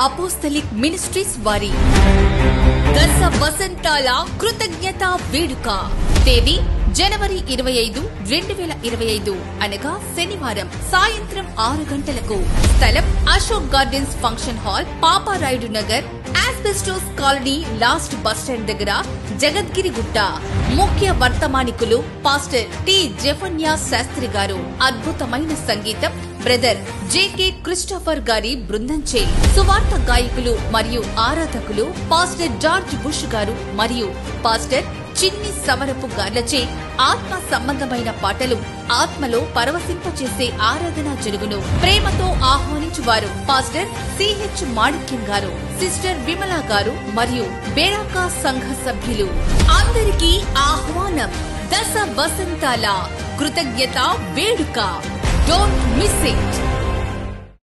Apostolic ministries వారి దశ వసంతాల కృతజ్ఞత వేడుక. తేదీ జనవరి 25, 2025 అనగా శనివారం సాయంత్రం 6 గంటలకు. స్థలం Ashok gardens function hall, Paparayudu Nagar, asbestos colony, last bus stand దగ్గర, జగద్గిరిగుట్ట. ముఖ్య వర్తమానికులు పాస్టర్ టి జెఫన్యా శాస్త్రి గారు. అద్భుతమైన సంగీతం బ్రదర్ జేకే క్రిస్టోఫర్ గారి బృందంచే. సువార్త గాయకులు మరియు ఆరాధకులు పాస్టర్ జార్జ్ బుష్ గారు మరియు పాస్టర్ చిన్ని సమరపు గార్లచే ఆత్మ సంబంధమైన పాటలు, ఆత్మలో పరవశింపచేసే ఆరాధన జరుగును. ప్రేమతో ఆహ్వానించువారు పాస్టర్ సిహెచ్ మాణిక్యం గారు, సిస్టర్ విమలా గారు మరియు బేరాకా సంఘ సభ్యులు. అందరికీ ఆహ్వానం. దశ వసంతాల కృతజ్ఞత వేడుక. Don't miss it.